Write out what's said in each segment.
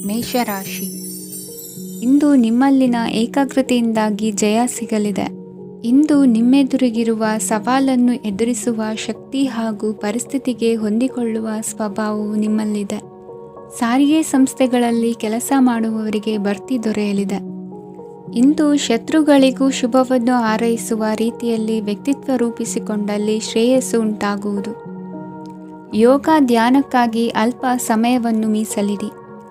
ಮೇಷರಾಶಿ. ಇಂದು ನಿಮ್ಮಲ್ಲಿನ ಏಕಾಗ್ರತೆಯಿಂದಾಗಿ ಜಯ ಸಿಗಲಿದೆ. ಇಂದು ನಿಮ್ಮೆದುರಿಗಿರುವ ಸವಾಲನ್ನು ಎದುರಿಸುವ ಶಕ್ತಿ ಹಾಗೂ ಪರಿಸ್ಥಿತಿಗೆ ಹೊಂದಿಕೊಳ್ಳುವ ಸ್ವಭಾವವು ನಿಮ್ಮಲ್ಲಿದೆ. ಸಾರಿಗೆ ಸಂಸ್ಥೆಗಳಲ್ಲಿ ಕೆಲಸ ಮಾಡುವವರಿಗೆ ಬಡ್ತಿ ದೊರೆಯಲಿದೆ. ಇಂದು ಶತ್ರುಗಳಿಗೂ ಶುಭವನ್ನು ಹಾರೈಸುವ ರೀತಿಯಲ್ಲಿ ವ್ಯಕ್ತಿತ್ವ ರೂಪಿಸಿಕೊಂಡಲ್ಲಿ ಶ್ರೇಯಸ್ಸು ಉಂಟಾಗುವುದು. ಯೋಗ ಧ್ಯಾನಕ್ಕಾಗಿ ಅಲ್ಪ ಸಮಯವನ್ನು ಮೀಸಲಿಡಿ.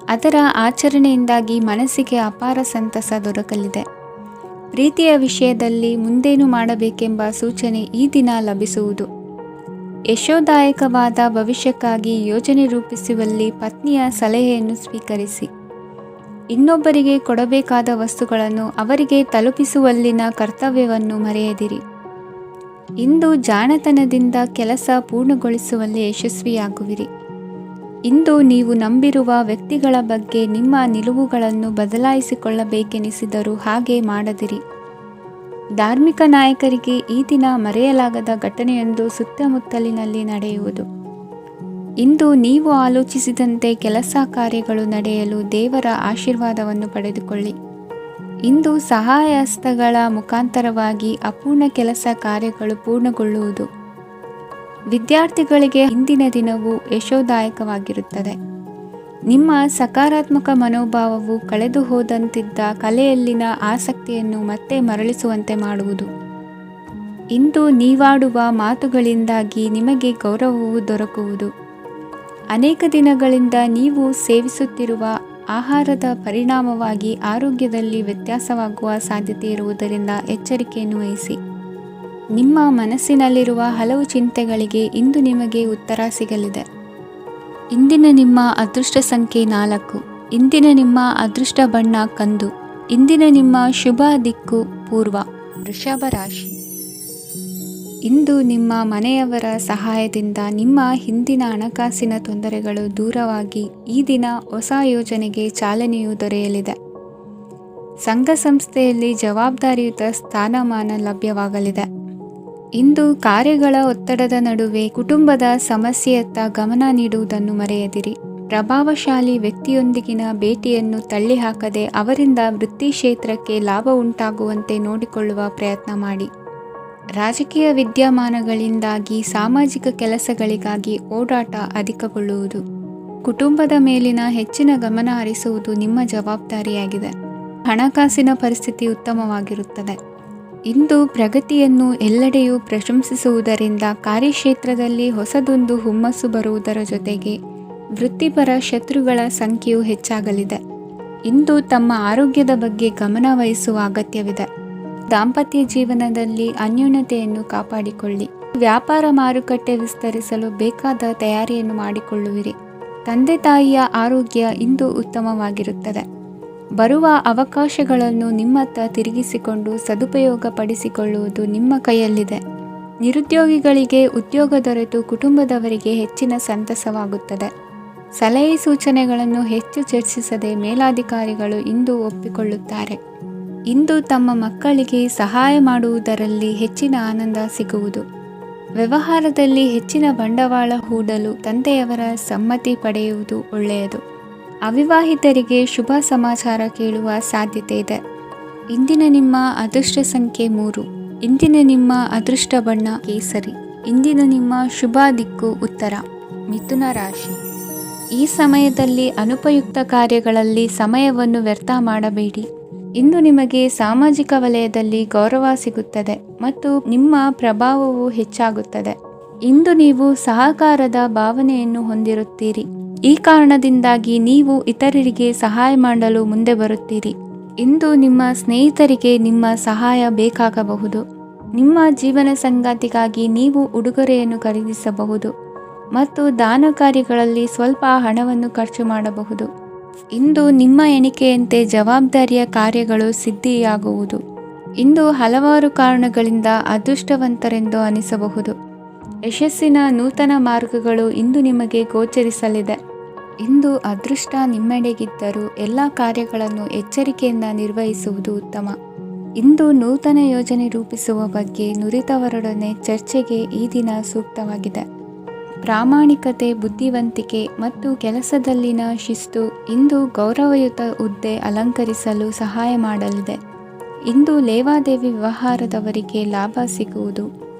ಅದರ ಆಚರಣೆಯಿಂದಾಗಿ ಮನಸ್ಸಿಗೆ ಅಪಾರ ಸಂತಸ ದೊರಕಲಿದೆ. ಪ್ರೀತಿಯ ವಿಷಯದಲ್ಲಿ ಮುಂದೇನು ಮಾಡಬೇಕೆಂಬ ಸೂಚನೆ ಈ ದಿನ ಲಭಿಸುವುದು. ಯಶೋದಾಯಕವಾದ ಭವಿಷ್ಯಕ್ಕಾಗಿ ಯೋಜನೆ ರೂಪಿಸುವಲ್ಲಿ ಪತ್ನಿಯ ಸಲಹೆಯನ್ನು ಸ್ವೀಕರಿಸಿ. ಇನ್ನೊಬ್ಬರಿಗೆ ಕೊಡಬೇಕಾದ ವಸ್ತುಗಳನ್ನು ಅವರಿಗೆ ತಲುಪಿಸುವಲ್ಲಿನ ಕರ್ತವ್ಯವನ್ನು ಮರೆಯದಿರಿ. ಇಂದು ಜಾಣತನದಿಂದ ಕೆಲಸ ಪೂರ್ಣಗೊಳಿಸುವಲ್ಲಿ ಯಶಸ್ವಿಯಾಗುವಿರಿ. ಇಂದು ನೀವು ನಂಬಿರುವ ವ್ಯಕ್ತಿಗಳ ಬಗ್ಗೆ ನಿಮ್ಮ ನಿಲುವುಗಳನ್ನು ಬದಲಾಯಿಸಿಕೊಳ್ಳಬೇಕೆನಿಸಿದರೂ ಹಾಗೆ ಮಾಡದಿರಿ. ಧಾರ್ಮಿಕ ನಾಯಕರಿಗೆ ಈ ದಿನ ಮರೆಯಲಾಗದ ಘಟನೆಯೊಂದು ಸುತ್ತಮುತ್ತಲಿನಲ್ಲಿ ನಡೆಯುವುದು. ಇಂದು ನೀವು ಆಲೋಚಿಸಿದಂತೆ ಕೆಲಸ ಕಾರ್ಯಗಳು ನಡೆಯಲು ದೇವರ ಆಶೀರ್ವಾದವನ್ನು ಪಡೆದುಕೊಳ್ಳಿ. ಇಂದು ಸಹಾಯ ಹಸ್ತಗಳ ಮುಖಾಂತರವಾಗಿ ಅಪೂರ್ಣ ಕೆಲಸ ಕಾರ್ಯಗಳು ಪೂರ್ಣಗೊಳ್ಳುವುದು. ವಿದ್ಯಾರ್ಥಿಗಳಿಗೆ ಇಂದಿನ ದಿನವು ಯಶೋದಾಯಕವಾಗಿರುತ್ತದೆ. ನಿಮ್ಮ ಸಕಾರಾತ್ಮಕ ಮನೋಭಾವವು ಕಳೆದು ಹೋದಂತಿದ್ದ ಕಲೆಯಲ್ಲಿನ ಆಸಕ್ತಿಯನ್ನು ಮತ್ತೆ ಮರಳಿಸುವಂತೆ ಮಾಡುವುದು. ಇಂದು ನೀವಾಡುವ ಮಾತುಗಳಿಂದಾಗಿ ನಿಮಗೆ ಗೌರವವು ದೊರಕುವುದು. ಅನೇಕ ದಿನಗಳಿಂದ ನೀವು ಸೇವಿಸುತ್ತಿರುವ ಆಹಾರದ ಪರಿಣಾಮವಾಗಿ ಆರೋಗ್ಯದಲ್ಲಿ ವ್ಯತ್ಯಾಸವಾಗುವ ಸಾಧ್ಯತೆ ಇರುವುದರಿಂದ ಎಚ್ಚರಿಕೆಯನ್ನು ವಹಿಸಿ. ನಿಮ್ಮ ಮನಸ್ಸಿನಲ್ಲಿರುವ ಹಲವು ಚಿಂತೆಗಳಿಗೆ ಇಂದು ನಿಮಗೆ ಉತ್ತರ ಸಿಗಲಿದೆ. ಇಂದಿನ ನಿಮ್ಮ ಅದೃಷ್ಟ ಸಂಖ್ಯೆ 4. ಇಂದಿನ ನಿಮ್ಮ ಅದೃಷ್ಟ ಬಣ್ಣ ಕಂದು. ಇಂದಿನ ನಿಮ್ಮ ಶುಭ ದಿಕ್ಕು ಪೂರ್ವ. ವೃಷಭ ರಾಶಿ. ಇಂದು ನಿಮ್ಮ ಮನೆಯವರ ಸಹಾಯದಿಂದ ನಿಮ್ಮ ಹಿಂದಿನ ಹಣಕಾಸಿನ ತೊಂದರೆಗಳು ದೂರವಾಗಿ ಈ ದಿನ ಹೊಸ ಯೋಜನೆಗೆ ಚಾಲನೆಯು ದೊರೆಯಲಿದೆ. ಸಂಘ ಸಂಸ್ಥೆಯಲ್ಲಿ ಜವಾಬ್ದಾರಿಯುತ ಸ್ಥಾನಮಾನ ಲಭ್ಯವಾಗಲಿದೆ. ಇಂದು ಕಾರ್ಯಗಳ ಒತ್ತಡದ ನಡುವೆ ಕುಟುಂಬದ ಸಮಸ್ಯೆಯತ್ತ ಗಮನ ನೀಡುವುದನ್ನು ಮರೆಯದಿರಿ. ಪ್ರಭಾವಶಾಲಿ ವ್ಯಕ್ತಿಯೊಂದಿಗಿನ ಭೇಟಿಯನ್ನು ತಳ್ಳಿಹಾಕದೆ ಅವರಿಂದ ವೃತ್ತಿ ಕ್ಷೇತ್ರಕ್ಕೆ ಲಾಭ ಉಂಟಾಗುವಂತೆ ನೋಡಿಕೊಳ್ಳುವ ಪ್ರಯತ್ನ ಮಾಡಿ. ರಾಜಕೀಯ ವಿದ್ಯಮಾನಗಳಿಂದಾಗಿ ಸಾಮಾಜಿಕ ಕೆಲಸಗಳಿಗಾಗಿ ಓಡಾಟ ಅಧಿಕಗೊಳ್ಳುವುದು. ಕುಟುಂಬದ ಮೇಲಿನ ಹೆಚ್ಚಿನ ಗಮನ ಹರಿಸುವುದು ನಿಮ್ಮ ಜವಾಬ್ದಾರಿಯಾಗಿದೆ. ಹಣಕಾಸಿನ ಪರಿಸ್ಥಿತಿ ಉತ್ತಮವಾಗಿರುತ್ತದೆ. ಇಂದು ಪ್ರಗತಿಯನ್ನು ಎಲ್ಲೆಡೆಯೂ ಪ್ರಶಂಸಿಸುವುದರಿಂದ ಕಾರ್ಯಕ್ಷೇತ್ರದಲ್ಲಿ ಹೊಸದೊಂದು ಹುಮ್ಮಸ್ಸು ಬರುವುದರ ಜೊತೆಗೆ ವೃತ್ತಿಪರ ಶತ್ರುಗಳ ಸಂಖ್ಯೆಯು ಹೆಚ್ಚಾಗಲಿದೆ. ಇಂದು ತಮ್ಮ ಆರೋಗ್ಯದ ಬಗ್ಗೆ ಗಮನ ವಹಿಸುವ ಅಗತ್ಯವಿದೆ. ದಾಂಪತ್ಯ ಜೀವನದಲ್ಲಿ ಅನ್ಯೋನ್ಯತೆಯನ್ನು ಕಾಪಾಡಿಕೊಳ್ಳಿ. ವ್ಯಾಪಾರ ಮಾರುಕಟ್ಟೆ ವಿಸ್ತರಿಸಲು ಬೇಕಾದ ತಯಾರಿಯನ್ನು ಮಾಡಿಕೊಳ್ಳುವಿರಿ. ತಂದೆ ತಾಯಿಯ ಆರೋಗ್ಯ ಇಂದು ಉತ್ತಮವಾಗಿರುತ್ತದೆ. ಬರುವ ಅವಕಾಶಗಳನ್ನು ನಿಮ್ಮತ್ತ ತಿರುಗಿಸಿಕೊಂಡು ಸದುಪಯೋಗ ಪಡಿಸಿಕೊಳ್ಳುವುದು ನಿಮ್ಮ ಕೈಯಲ್ಲಿದೆ. ನಿರುದ್ಯೋಗಿಗಳಿಗೆ ಉದ್ಯೋಗ ದೊರೆತು ಕುಟುಂಬದವರಿಗೆ ಹೆಚ್ಚಿನ ಸಂತಸವಾಗುತ್ತದೆ. ಸಲಹೆ ಸೂಚನೆಗಳನ್ನು ಹೆಚ್ಚು ಚರ್ಚಿಸದೆ ಮೇಲಾಧಿಕಾರಿಗಳು ಇಂದು ಒಪ್ಪಿಕೊಳ್ಳುತ್ತಾರೆ. ಇಂದು ತಮ್ಮ ಮಕ್ಕಳಿಗೆ ಸಹಾಯ ಮಾಡುವುದರಲ್ಲಿ ಹೆಚ್ಚಿನ ಆನಂದ ಸಿಗುವುದು. ವ್ಯವಹಾರದಲ್ಲಿ ಹೆಚ್ಚಿನ ಬಂಡವಾಳ ಹೂಡಲು ತಂದೆಯವರ ಸಮ್ಮತಿ ಪಡೆಯುವುದು ಒಳ್ಳೆಯದು. ಅವಿವಾಹಿತರಿಗೆ ಶುಭ ಸಮಾಚಾರ ಕೇಳುವ ಸಾಧ್ಯತೆ ಇದೆ. ಇಂದಿನ ನಿಮ್ಮ ಅದೃಷ್ಟ ಸಂಖ್ಯೆ 3. ಇಂದಿನ ನಿಮ್ಮ ಅದೃಷ್ಟ ಬಣ್ಣ ಕೇಸರಿ. ಇಂದಿನ ನಿಮ್ಮ ಶುಭ ದಿಕ್ಕು ಉತ್ತರ. ಮಿಥುನ ರಾಶಿ. ಈ ಸಮಯದಲ್ಲಿ ಅನುಪಯುಕ್ತ ಕಾರ್ಯಗಳಲ್ಲಿ ಸಮಯವನ್ನು ವ್ಯರ್ಥ ಮಾಡಬೇಡಿ. ಇಂದು ನಿಮಗೆ ಸಾಮಾಜಿಕ ವಲಯದಲ್ಲಿ ಗೌರವ ಸಿಗುತ್ತದೆ ಮತ್ತು ನಿಮ್ಮ ಪ್ರಭಾವವು ಹೆಚ್ಚಾಗುತ್ತದೆ. ಇಂದು ನೀವು ಸಹಕಾರದ ಭಾವನೆಯನ್ನು ಹೊಂದಿರುತ್ತೀರಿ. ಈ ಕಾರಣದಿಂದಾಗಿ ನೀವು ಇತರರಿಗೆ ಸಹಾಯ ಮಾಡಲು ಮುಂದೆ ಬರುತ್ತೀರಿ. ಇಂದು ನಿಮ್ಮ ಸ್ನೇಹಿತರಿಗೆ ನಿಮ್ಮ ಸಹಾಯ ಬೇಕಾಗಬಹುದು. ನಿಮ್ಮ ಜೀವನ ಸಂಗಾತಿಗಾಗಿ ನೀವು ಉಡುಗೊರೆಯನ್ನು ಖರೀದಿಸಬಹುದು ಮತ್ತು ದಾನ ಕಾರ್ಯಗಳಲ್ಲಿ ಸ್ವಲ್ಪ ಹಣವನ್ನು ಖರ್ಚು ಮಾಡಬಹುದು. ಇಂದು ನಿಮ್ಮ ಎಣಿಕೆಯಂತೆ ಜವಾಬ್ದಾರಿಯ ಕಾರ್ಯಗಳು ಸಿದ್ಧಿಯಾಗುವುದು. ಇಂದು ಹಲವಾರು ಕಾರಣಗಳಿಂದ ಅದೃಷ್ಟವಂತರೆಂದು ಅನಿಸಬಹುದು. ಯಶಸ್ಸಿನ ನೂತನ ಮಾರ್ಗಗಳು ಇಂದು ನಿಮಗೆ ಗೋಚರಿಸಲಿದೆ. ಇಂದು ಅದೃಷ್ಟ ನಿಮ್ಮೆಡೆಗಿದ್ದರೂ ಎಲ್ಲ ಕಾರ್ಯಗಳನ್ನು ಎಚ್ಚರಿಕೆಯಿಂದ ನಿರ್ವಹಿಸುವುದು ಉತ್ತಮ. ಇಂದು ನೂತನ ಯೋಜನೆ ರೂಪಿಸುವ ಬಗ್ಗೆ ನುರಿತವರೊಡನೆ ಚರ್ಚೆಗೆ ಈ ದಿನ ಸೂಕ್ತವಾಗಿದೆ. ಪ್ರಾಮಾಣಿಕತೆ, ಬುದ್ಧಿವಂತಿಕೆ ಮತ್ತು ಕೆಲಸದಲ್ಲಿನ ಶಿಸ್ತು ಇಂದು ಗೌರವಯುತ ಹುದ್ದೆ ಅಲಂಕರಿಸಲು ಸಹಾಯ ಮಾಡಲಿದೆ. ಇಂದು ಲೇವಾದೇವಿ ವ್ಯವಹಾರದವರಿಗೆ ಲಾಭ ಸಿಗುವುದು.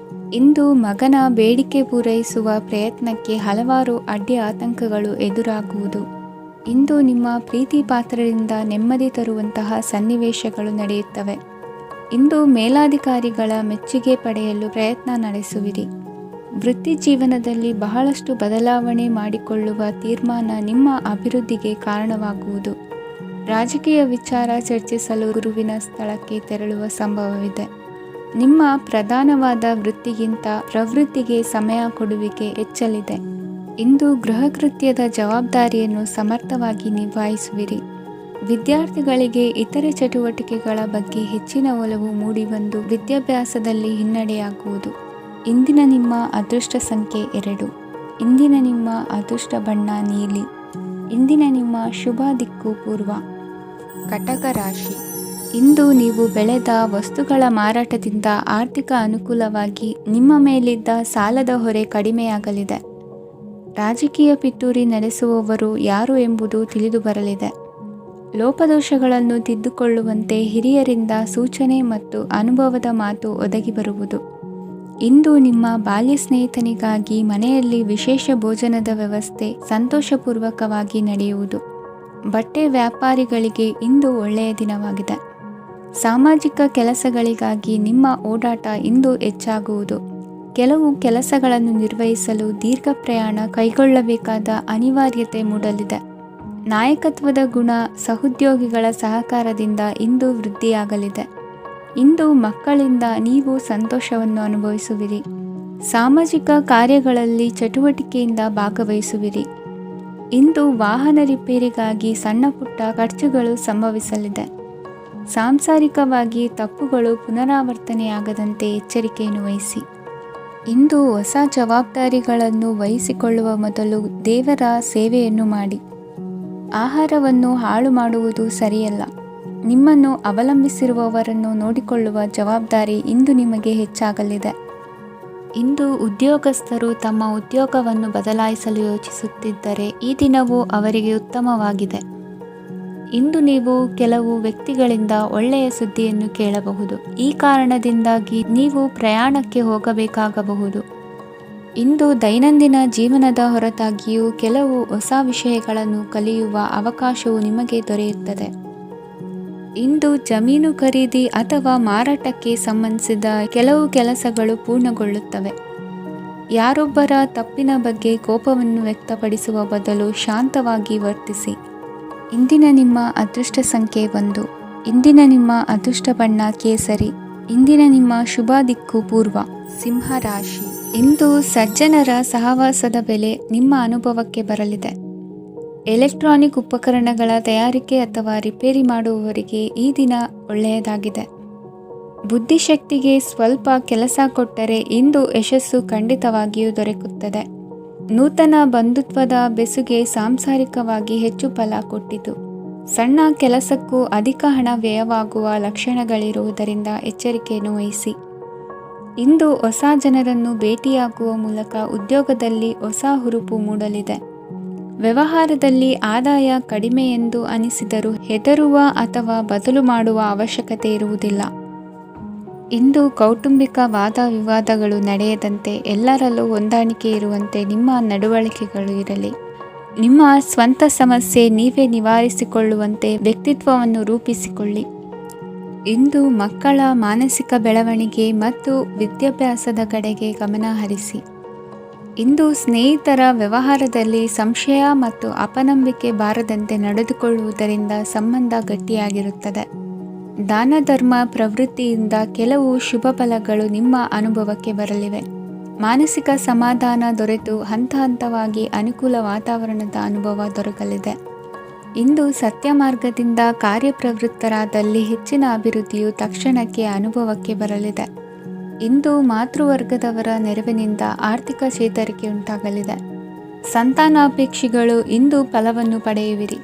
ಇಂದು ಮಗನ ಬೇಡಿಕೆ ಪೂರೈಸುವ ಪ್ರಯತ್ನಕ್ಕೆ ಹಲವಾರು ಅಡ್ಡಿ ಆತಂಕಗಳು ಎದುರಾಗುವುದು. ಇಂದು ನಿಮ್ಮ ಪ್ರೀತಿ ಪಾತ್ರರಿಂದ ನೆಮ್ಮದಿ ತರುವಂತಹ ಸನ್ನಿವೇಶಗಳು ನಡೆಯುತ್ತವೆ. ಇಂದು ಮೇಲಾಧಿಕಾರಿಗಳ ಮೆಚ್ಚುಗೆ ಪಡೆಯಲು ಪ್ರಯತ್ನ ನಡೆಸುವಿರಿ. ವೃತ್ತಿ ಜೀವನದಲ್ಲಿ ಬಹಳಷ್ಟು ಬದಲಾವಣೆ ಮಾಡಿಕೊಳ್ಳುವ ತೀರ್ಮಾನ ನಿಮ್ಮ ಅಭಿವೃದ್ಧಿಗೆ ಕಾರಣವಾಗುವುದು. ರಾಜಕೀಯ ವಿಚಾರ ಚರ್ಚಿಸಲು ಗುರುವಿನ ಸ್ಥಳಕ್ಕೆ ತೆರಳುವ ಸಂಭವವಿದೆ. ನಿಮ್ಮ ಪ್ರಧಾನವಾದ ವೃತ್ತಿಗಿಂತ ಪ್ರವೃತ್ತಿಗೆ ಸಮಯ ಕೊಡುವಿಕೆ ಹೆಚ್ಚಲಿದೆ. ಇಂದು ಗೃಹ ಕೃತ್ಯದ ಜವಾಬ್ದಾರಿಯನ್ನು ಸಮರ್ಥವಾಗಿ ನಿಭಾಯಿಸುವಿರಿ. ವಿದ್ಯಾರ್ಥಿಗಳಿಗೆ ಇತರೆ ಚಟುವಟಿಕೆಗಳ ಬಗ್ಗೆ ಹೆಚ್ಚಿನ ಒಲವು ಮೂಡಿಬಂದು ವಿದ್ಯಾಭ್ಯಾಸದಲ್ಲಿ ಹಿನ್ನಡೆಯಾಗುವುದು. ಇಂದಿನ ನಿಮ್ಮ ಅದೃಷ್ಟ ಸಂಖ್ಯೆ 2. ಇಂದಿನ ನಿಮ್ಮ ಅದೃಷ್ಟ ಬಣ್ಣ ನೀಲಿ. ಇಂದಿನ ನಿಮ್ಮ ಶುಭ ದಿಕ್ಕು ಪೂರ್ವ. ಕಟಕ ರಾಶಿ. ಇಂದು ನೀವು ಬೆಳೆದ ವಸ್ತುಗಳ ಮಾರಾಟದಿಂದ ಆರ್ಥಿಕ ಅನುಕೂಲವಾಗಿ ನಿಮ್ಮ ಮೇಲಿದ್ದ ಸಾಲದ ಹೊರೆ ಕಡಿಮೆಯಾಗಲಿದೆ. ರಾಜಕೀಯ ಪಿತೂರಿ ನಡೆಸುವವರು ಯಾರು ಎಂಬುದು ತಿಳಿದು ಬರಲಿದೆ. ಲೋಪದೋಷಗಳನ್ನು ತಿದ್ದುಕೊಳ್ಳುವಂತೆ ಹಿರಿಯರಿಂದ ಸೂಚನೆ ಮತ್ತು ಅನುಭವದ ಮಾತು ಒದಗಿ ಬರುವುದು. ಇಂದು ನಿಮ್ಮ ಬಾಲ್ಯ ಸ್ನೇಹಿತನಿಗಾಗಿ ಮನೆಯಲ್ಲಿ ವಿಶೇಷ ಭೋಜನದ ವ್ಯವಸ್ಥೆ ಸಂತೋಷಪೂರ್ವಕವಾಗಿ ನಡೆಯುವುದು. ಬಟ್ಟೆ ವ್ಯಾಪಾರಿಗಳಿಗೆ ಇಂದು ಒಳ್ಳೆಯ ದಿನವಾಗಿದೆ. ಸಾಮಾಜಿಕ ಕೆಲಸಗಳಿಗಾಗಿ ನಿಮ್ಮ ಓಡಾಟ ಇಂದು ಹೆಚ್ಚಾಗುವುದು. ಕೆಲವು ಕೆಲಸಗಳನ್ನು ನಿರ್ವಹಿಸಲು ದೀರ್ಘ ಪ್ರಯಾಣ ಕೈಗೊಳ್ಳಬೇಕಾದ ಅನಿವಾರ್ಯತೆ ಮೂಡಲಿದೆ. ನಾಯಕತ್ವದ ಗುಣ, ಸಹೋದ್ಯೋಗಿಗಳ ಸಹಕಾರದಿಂದ ಇಂದು ವೃದ್ಧಿಯಾಗಲಿದೆ. ಇಂದು ಮಕ್ಕಳಿಂದ ನೀವು ಸಂತೋಷವನ್ನು ಅನುಭವಿಸುವಿರಿ. ಸಾಮಾಜಿಕ ಕಾರ್ಯಗಳಲ್ಲಿ ಚಟುವಟಿಕೆಯಿಂದ ಭಾಗವಹಿಸುವಿರಿ. ಇಂದು ವಾಹನ ರಿಪೇರಿಗಾಗಿ ಸಣ್ಣ ಪುಟ್ಟ ಖರ್ಚುಗಳು ಸಂಭವಿಸಲಿದೆ. ಸಾಂಸಾರಿಕವಾಗಿ ತಪ್ಪುಗಳು ಪುನರಾವರ್ತನೆಯಾಗದಂತೆ ಎಚ್ಚರಿಕೆಯನ್ನು ವಹಿಸಿ. ಇಂದು ಹೊಸ ಜವಾಬ್ದಾರಿಗಳನ್ನು ವಹಿಸಿಕೊಳ್ಳುವ ಮೊದಲು ದೇವರ ಸೇವೆಯನ್ನು ಮಾಡಿ. ಆಹಾರವನ್ನು ಹಾಳು ಮಾಡುವುದು ಸರಿಯಲ್ಲ. ನಿಮ್ಮನ್ನು ಅವಲಂಬಿಸಿರುವವರನ್ನು ನೋಡಿಕೊಳ್ಳುವ ಜವಾಬ್ದಾರಿ ಇಂದು ನಿಮಗೆ ಹೆಚ್ಚಾಗಲಿದೆ. ಇಂದು ಉದ್ಯೋಗಸ್ಥರು ತಮ್ಮ ಉದ್ಯೋಗವನ್ನು ಬದಲಾಯಿಸಲು ಯೋಚಿಸುತ್ತಿದ್ದರೆ ಈ ದಿನವೂ ಅವರಿಗೆ ಉತ್ತಮವಾಗಿದೆ. ಇಂದು ನೀವು ಕೆಲವು ವ್ಯಕ್ತಿಗಳಿಂದ ಒಳ್ಳೆಯ ಸುದ್ದಿಯನ್ನು ಕೇಳಬಹುದು. ಈ ಕಾರಣದಿಂದಾಗಿ ನೀವು ಪ್ರಯಾಣಕ್ಕೆ ಹೋಗಬೇಕಾಗಬಹುದು. ಇಂದು ದೈನಂದಿನ ಜೀವನದ ಹೊರತಾಗಿಯೂ ಕೆಲವು ಹೊಸ ವಿಷಯಗಳನ್ನು ಕಲಿಯುವ ಅವಕಾಶವು ನಿಮಗೆ ದೊರೆಯುತ್ತದೆ. ಇಂದು ಜಮೀನು ಖರೀದಿ ಅಥವಾ ಮಾರಾಟಕ್ಕೆ ಸಂಬಂಧಿಸಿದ ಕೆಲವು ಕೆಲಸಗಳು ಪೂರ್ಣಗೊಳ್ಳುತ್ತವೆ. ಯಾರೊಬ್ಬರ ತಪ್ಪಿನ ಬಗ್ಗೆ ಕೋಪವನ್ನು ವ್ಯಕ್ತಪಡಿಸುವ ಬದಲು ಶಾಂತವಾಗಿ ವರ್ತಿಸಿ. ಇಂದಿನ ನಿಮ್ಮ ಅದೃಷ್ಟ ಸಂಖ್ಯೆ 1. ಇಂದಿನ ನಿಮ್ಮ ಅದೃಷ್ಟ ಬಣ್ಣ ಕೇಸರಿ. ಇಂದಿನ ನಿಮ್ಮ ಶುಭ ದಿಕ್ಕು ಪೂರ್ವ. ಸಿಂಹ ರಾಶಿ. ಇಂದು ಸಜ್ಜನರ ಸಹವಾಸದ ಬೆಲೆ ನಿಮ್ಮ ಅನುಭವಕ್ಕೆ ಬರಲಿದೆ. ಎಲೆಕ್ಟ್ರಾನಿಕ್ ಉಪಕರಣಗಳ ತಯಾರಿಕೆ ಅಥವಾ ರಿಪೇರಿ ಮಾಡುವವರಿಗೆ ಈ ದಿನ ಒಳ್ಳೆಯದಾಗಿದೆ. ಬುದ್ಧಿಶಕ್ತಿಗೆ ಸ್ವಲ್ಪ ಕೆಲಸ ಕೊಟ್ಟರೆ ಇಂದು ಯಶಸ್ಸು ಖಂಡಿತವಾಗಿಯೂ ದೊರಕುತ್ತದೆ. ನೂತನ ಬಂಧುತ್ವದ ಬೆಸುಗೆ ಸಾಂಸಾರಿಕವಾಗಿ ಹೆಚ್ಚು ಫಲ ಕೊಟ್ಟಿತು. ಸಣ್ಣ ಕೆಲಸಕ್ಕೂ ಅಧಿಕ ಹಣ ವ್ಯಯವಾಗುವ ಲಕ್ಷಣಗಳಿರುವುದರಿಂದ ಎಚ್ಚರಿಕೆಯನ್ನು ವಹಿಸಿ. ಇಂದು ಹೊಸ ಜನರನ್ನು ಭೇಟಿಯಾಗುವ ಮೂಲಕ ಉದ್ಯೋಗದಲ್ಲಿ ಹೊಸ ಹುರುಪು ಮೂಡಲಿದೆ. ವ್ಯವಹಾರದಲ್ಲಿ ಆದಾಯ ಕಡಿಮೆ ಎಂದು ಅನಿಸಿದರೂ ಹೆದರುವ ಅಥವಾ ಬದಲು ಮಾಡುವ ಅವಶ್ಯಕತೆ ಇರುವುದಿಲ್ಲ. ಇಂದು ಕೌಟುಂಬಿಕ ವಾದ ವಿವಾದಗಳು ನಡೆಯದಂತೆ ಎಲ್ಲರಲ್ಲೂ ಹೊಂದಾಣಿಕೆ ಇರುವಂತೆ ನಿಮ್ಮ ನಡವಳಿಕೆಗಳು ಇರಲಿ. ನಿಮ್ಮ ಸ್ವಂತ ಸಮಸ್ಯೆ ನೀವೇ ನಿವಾರಿಸಿಕೊಳ್ಳುವಂತೆ ವ್ಯಕ್ತಿತ್ವವನ್ನು ರೂಪಿಸಿಕೊಳ್ಳಿ. ಇಂದು ಮಕ್ಕಳ ಮಾನಸಿಕ ಬೆಳವಣಿಗೆ ಮತ್ತು ವಿದ್ಯಾಭ್ಯಾಸದ ಕಡೆಗೆ ಗಮನ ಹರಿಸಿ. ಇಂದು ಸ್ನೇಹಿತರ ವ್ಯವಹಾರದಲ್ಲಿ ಸಂಶಯ ಮತ್ತು ಅಪನಂಬಿಕೆ ಬಾರದಂತೆ ನಡೆದುಕೊಳ್ಳುವುದರಿಂದ ಸಂಬಂಧ ಗಟ್ಟಿಯಾಗಿರುತ್ತದೆ. ದಾನ ಧರ್ಮ ಪ್ರವೃತ್ತಿಯಿಂದ ಕೆಲವು ಶುಭ ಫಲಗಳು ನಿಮ್ಮ ಅನುಭವಕ್ಕೆ ಬರಲಿವೆ. ಮಾನಸಿಕ ಸಮಾಧಾನ ದೊರೆತು ಹಂತ ಹಂತವಾಗಿ ಅನುಕೂಲ ವಾತಾವರಣದ ಅನುಭವ ದೊರಕಲಿದೆ. ಇಂದು ಸತ್ಯ ಮಾರ್ಗದಿಂದ ಕಾರ್ಯಪ್ರವೃತ್ತರಾದಲ್ಲಿ ಹೆಚ್ಚಿನ ಅಭಿವೃದ್ಧಿಯು ತಕ್ಷಣಕ್ಕೆ ಅನುಭವಕ್ಕೆ ಬರಲಿದೆ. ಇಂದು ಮಾತೃವರ್ಗದವರ ನೆರವಿನಿಂದ ಆರ್ಥಿಕ ಚೇತರಿಕೆ ಉಂಟಾಗಲಿದೆ. ಸಂತಾನಾಪೇಕ್ಷಿಗಳು ಇಂದು ಫಲವನ್ನು ಪಡೆಯುವಿರಿ.